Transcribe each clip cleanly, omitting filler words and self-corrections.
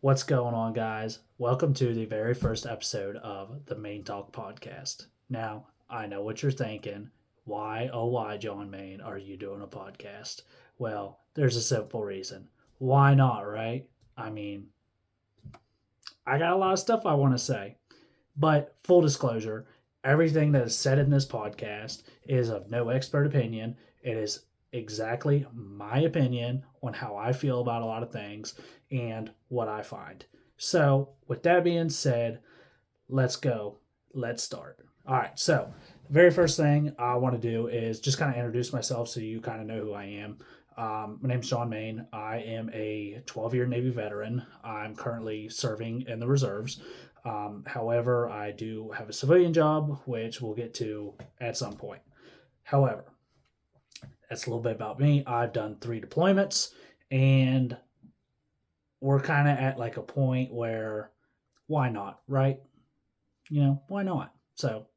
What's going on, guys? Welcome to the very first episode of the Mayne Talk Podcast. Now, I know what you're thinking. Why, oh, why, John Mayne, are you doing a podcast? Well, there's a simple reason. Why not, right? I mean, I got a lot of stuff I want to say. But full disclosure, everything that is said in this podcast is of no expert opinion. It is exactly my opinion on how I feel about a lot of things and what I find. So, with that being said, let's go. Let's start. All right. So, the very first thing I want to do is just kind of introduce myself so you kind of know who I am. My name's John Mayne. I am a 12-year Navy veteran. I'm currently serving in the reserves. However, I do have a civilian job, which we'll get to at some point. However, that's a little bit about me. I've done 3 deployments, and we're kind of at like a point where why not, right? Why not? So,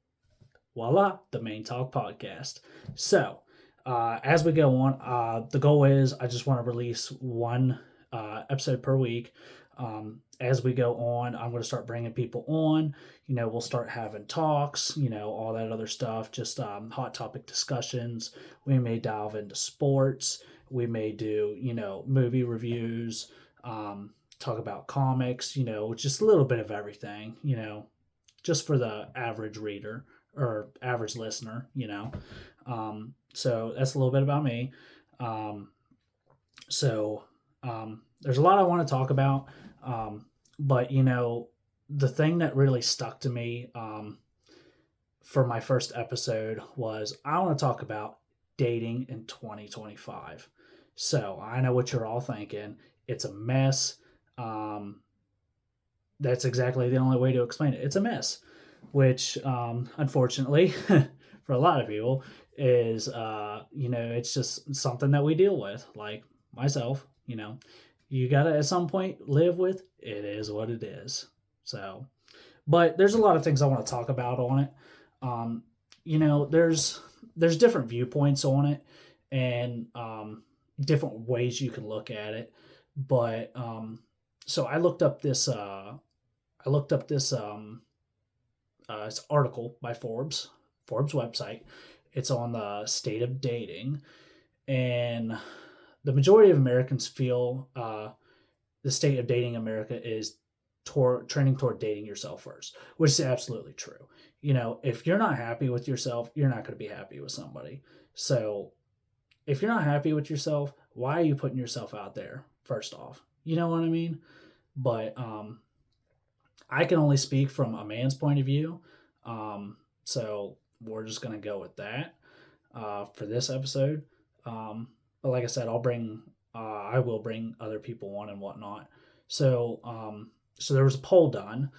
voila, the Mayne Talk Podcast. So, as we go on, the goal is I just want to release one episode per week. As we go on, I'm going to start bringing people on. We'll start having talks, all that other stuff, just hot topic discussions. We may dive into sports. We may do, movie reviews, talk about comics, just a little bit of everything, just for the average reader or average listener, So that's a little bit about me. There's a lot I want to talk about. But the thing that really stuck to me for my first episode was I want to talk about dating in 2025. So I know what you're all thinking. It's a mess. That's exactly the only way to explain it. It's a mess, which unfortunately for a lot of people is, it's just something that we deal with, like myself, you got to at some point live with it is what it is. So, but there's a lot of things I want to talk about on it. There's different viewpoints on it and different ways you can look at it. But so I looked up this this article by Forbes website. It's on the state of dating, and the majority of Americans feel the state of dating in America is trending toward dating yourself first, which is absolutely true. If you're not happy with yourself, you're not going to be happy with somebody. So if you're not happy with yourself, why are you putting yourself out there first off? You know what I mean? But I can only speak from a man's point of view. So we're just going to go with that for this episode. But like I said, I will bring other people on and whatnot. So there was a poll done,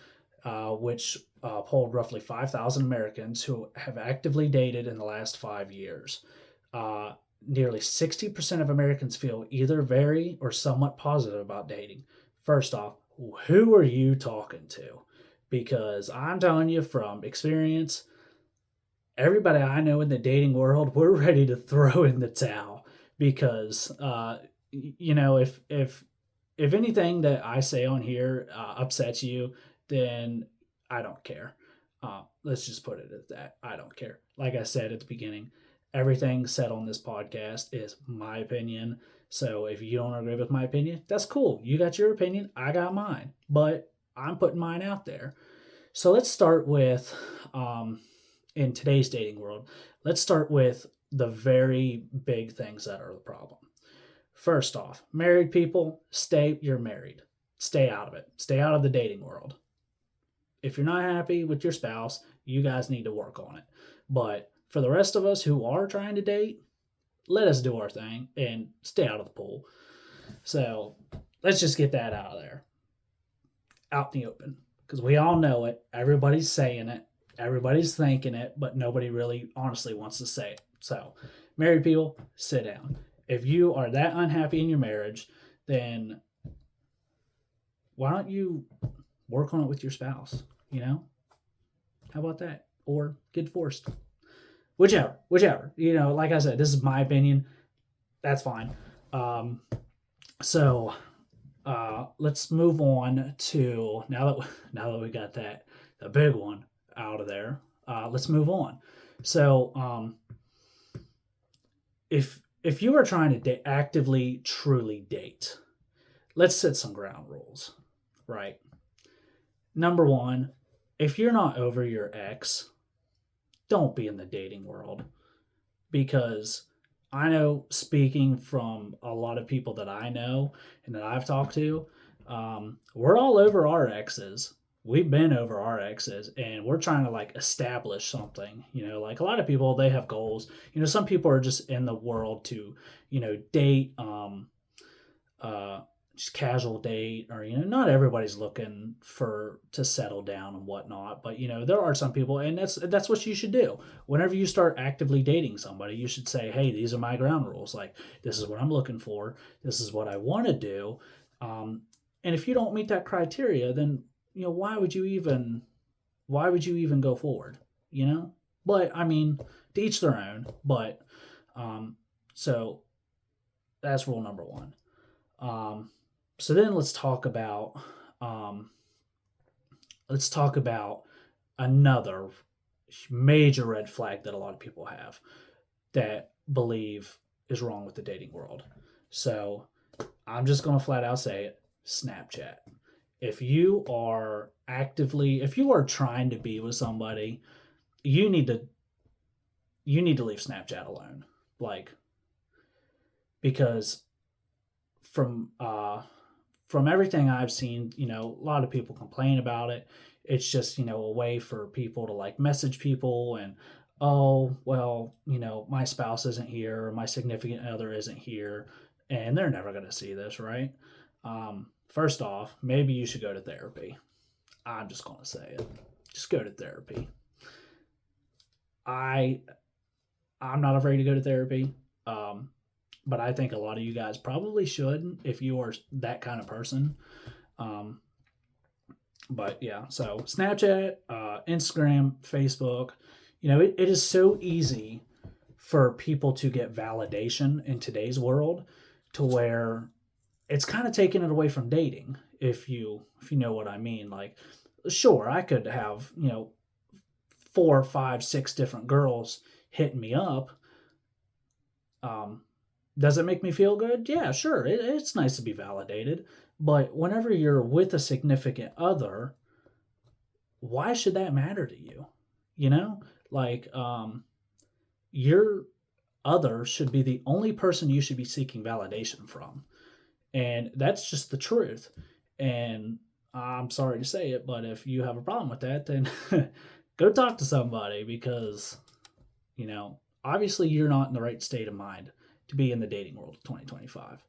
which polled roughly 5,000 Americans who have actively dated in the last 5 years. Nearly 60% of Americans feel either very or somewhat positive about dating. First off, who are you talking to? Because I'm telling you from experience, everybody I know in the dating world, we're ready to throw in the towel. Because if anything that I say on here upsets you, then I don't care. Let's just put it at that. I don't care. Like I said at the beginning, everything said on this podcast is my opinion. So if you don't agree with my opinion, that's cool. You got your opinion, I got mine. But I'm putting mine out there. So let's start with, in today's dating world, let's start with the very big things that are the problem. First off, married people, you're married. Stay out of it. Stay out of the dating world. If you're not happy with your spouse, you guys need to work on it. But for the rest of us who are trying to date, let us do our thing and stay out of the pool. So let's just get that out of there. Out in the open. Because we all know it. Everybody's saying it. Everybody's thinking it, but nobody really honestly wants to say it. So, married people, sit down. If you are that unhappy in your marriage, then why don't you work on it with your spouse? How about that? Or get divorced. Whichever. Like I said, this is my opinion. That's fine. So let's move on to now that we got the big one out of there. Let's move on. So, if you are trying to actively truly date, let's set some ground rules, right? Number one, if you're not over your ex, don't be in the dating world, because I know, speaking from a lot of people that I know and that I've talked to, we're all over our exes. We've been over our exes, and we're trying to like establish something. Like a lot of people, they have goals. Some people are just in the world to, date, uh, just casual date, or not everybody's looking to settle down and whatnot. But there are some people, and that's what you should do. Whenever you start actively dating somebody, you should say, hey, these are my ground rules. Like, this is what I'm looking for, this is what I want to do. And if you don't meet that criteria, then why would you even go forward? But I mean, to each their own. But so that's rule number one. So then let's talk about another major red flag that a lot of people have, that believe is wrong with the dating world. So I'm just going to flat out say it: Snapchat. If you are trying to be with somebody, you need to leave Snapchat alone. Like, because from everything I've seen, a lot of people complain about it. It's just, a way for people to like message people and, oh, well, my spouse isn't here, or my significant other isn't here, and they're never going to see this, right? First off, maybe you should go to therapy. I'm just going to say it. Just go to therapy. I'm not afraid to go to therapy. But I think a lot of you guys probably should if you are that kind of person. But yeah, so Snapchat, Instagram, Facebook, it is so easy for people to get validation in today's world, to where it's kind of taking it away from dating, if you know what I mean. Like, sure, I could have 4, 5, 6 different girls hitting me up. Does it make me feel good? Yeah, sure. It's nice to be validated. But whenever you're with a significant other, why should that matter to you? Like, your other should be the only person you should be seeking validation from. And that's just the truth. And I'm sorry to say it, but if you have a problem with that, then go talk to somebody, because, obviously you're not in the right state of mind to be in the dating world of 2025.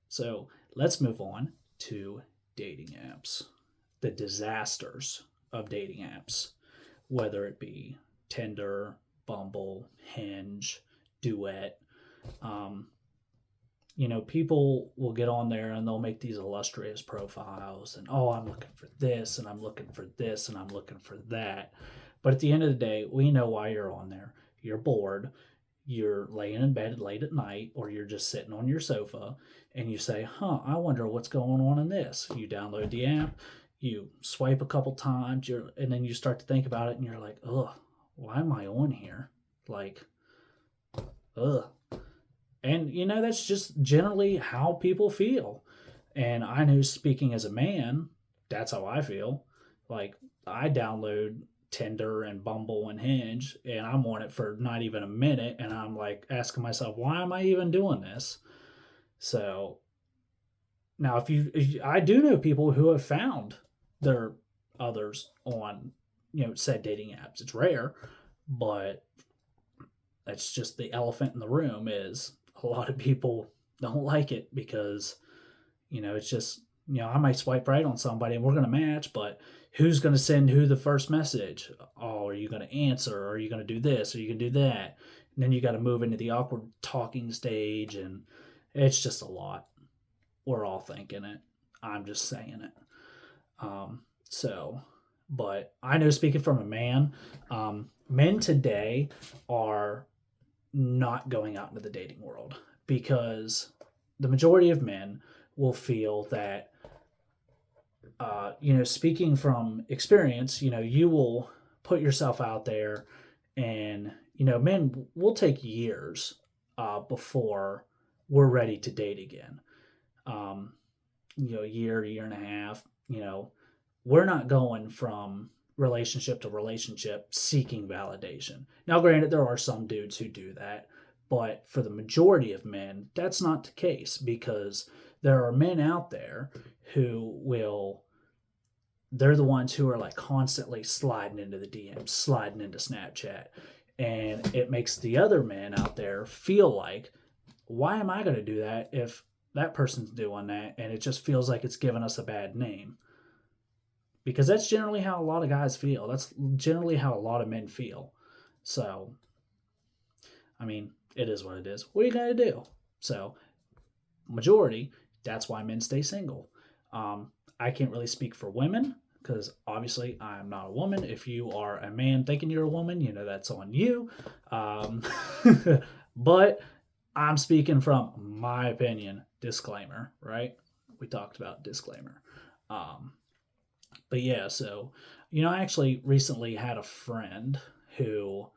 So let's move on to dating apps. The disasters of dating apps, whether it be Tinder, Bumble, Hinge, Duet. People will get on there and they'll make these illustrious profiles, and, oh, I'm looking for this, and I'm looking for this, and I'm looking for that. But at the end of the day, we know why you're on there. You're bored. You're laying in bed late at night, or you're just sitting on your sofa, and you say, I wonder what's going on in this. You download the app, you swipe a couple times, and then you start to think about it, and you're like, ugh, why am I on here? Like, ugh. And, that's just generally how people feel. And I know, speaking as a man, that's how I feel. Like, I download Tinder and Bumble and Hinge, and I'm on it for not even a minute, and I'm like asking myself, why am I even doing this? So now, I do know people who have found their others on said dating apps. It's rare, but that's just the elephant in the room. Is a lot of people don't like it, because it's just, I might swipe right on somebody and we're going to match, but who's going to send who the first message? Oh, are you going to answer? Or are you going to do this? Or are you going to do that? And then you got to move into the awkward talking stage, and it's just a lot. We're all thinking it. I'm just saying it. But I know, speaking from a man, men today are not going out into the dating world, because the majority of men will feel that, speaking from experience, you will put yourself out there, and, men will take years before we're ready to date again. Um, year and a half, we're not going from relationship to relationship seeking validation. Now, granted, there are some dudes who do that, but for the majority of men, that's not the case, because there are men out there who will, they're the ones who are like constantly sliding into the DMs, sliding into Snapchat. And it makes the other men out there feel like, why am I going to do that if that person's doing that? And it just feels like it's giving us a bad name. Because that's generally how a lot of guys feel. That's generally how a lot of men feel. So, I mean, it is what it is. What are you going to do? So, majority, that's why men stay single. I can't really speak for women, because obviously I'm not a woman. If you are a man thinking you're a woman, that's on you. But I'm speaking from my opinion. Disclaimer, right? We talked about disclaimer. But yeah, so, I actually recently had a friend who,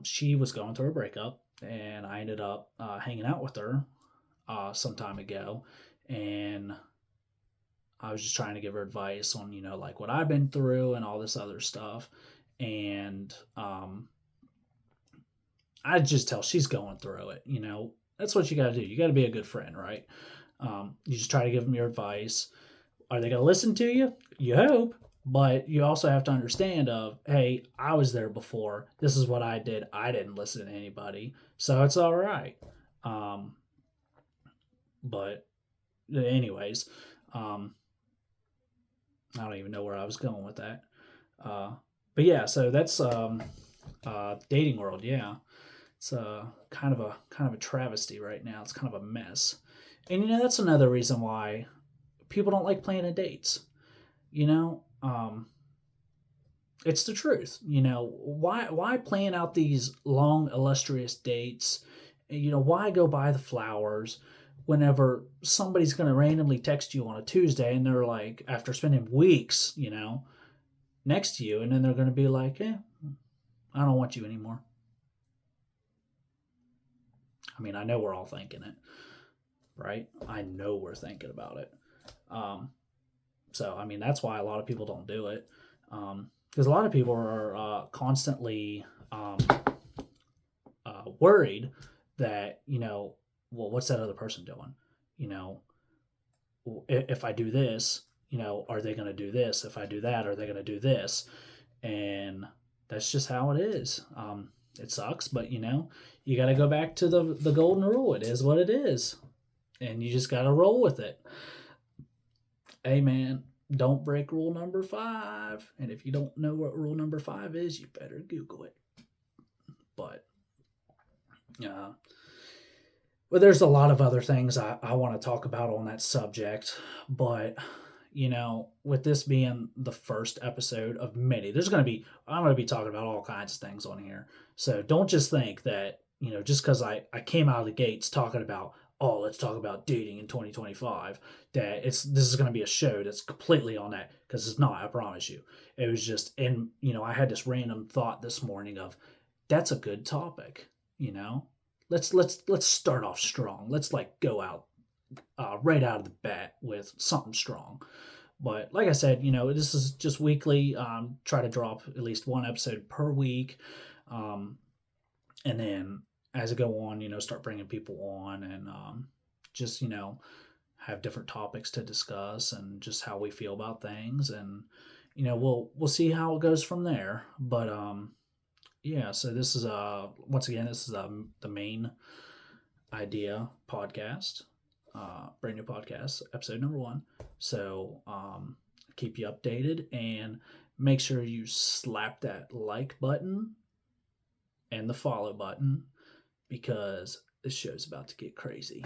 she was going through a breakup, and I ended up hanging out with her some time ago, and I was just trying to give her advice on, like what I've been through and all this other stuff. And I just tell she's going through it. That's what you got to do. You got to be a good friend, right? You just try to give them your advice. Are they going to listen to you? You hope. But you also have to understand hey, I was there before. This is what I did. I didn't listen to anybody. So it's all right. But anyways, I don't even know where I was going with that. But yeah, so that's dating world. Yeah, it's kind of a travesty right now. It's kind of a mess, and that's another reason why people don't like planning dates. It's the truth. Why plan out these long illustrious dates? Why go buy the flowers whenever somebody's going to randomly text you on a Tuesday, and they're like, after spending weeks, next to you, and then they're going to be like, I don't want you anymore. I mean, I know we're all thinking it, right? I know we're thinking about it. So, I mean, that's why a lot of people don't do it. Because a lot of people are constantly worried that, well, what's that other person doing? If I do this, are they going to do this? If I do that, are they going to do this? And that's just how it is. It sucks, but, you got to go back to the golden rule. It is what it is. And you just got to roll with it. Hey, man, don't break rule number 5. And if you don't know what rule number 5 is, you better Google it. But, well, there's a lot of other things I want to talk about on that subject. But, with this being the first episode of many, I'm going to be talking about all kinds of things on here. So don't just think that, just because I came out of the gates talking about, let's talk about dating in 2025, that this is going to be a show that's completely on that, because it's not, I promise you. It was just, and, I had this random thought this morning of, that's a good topic, Let's start off strong. Let's go out right out of the bat with something strong. But like I said, this is just weekly. Try to drop at least one episode per week, and then as I go on, start bringing people on, and just have different topics to discuss, and just how we feel about things, and we'll see how it goes from there. But yeah, so this is once again, this is the Mayne Idea Podcast, brand new podcast, episode number 1. So keep you updated, and make sure you slap that like button and the follow button, because this show's about to get crazy.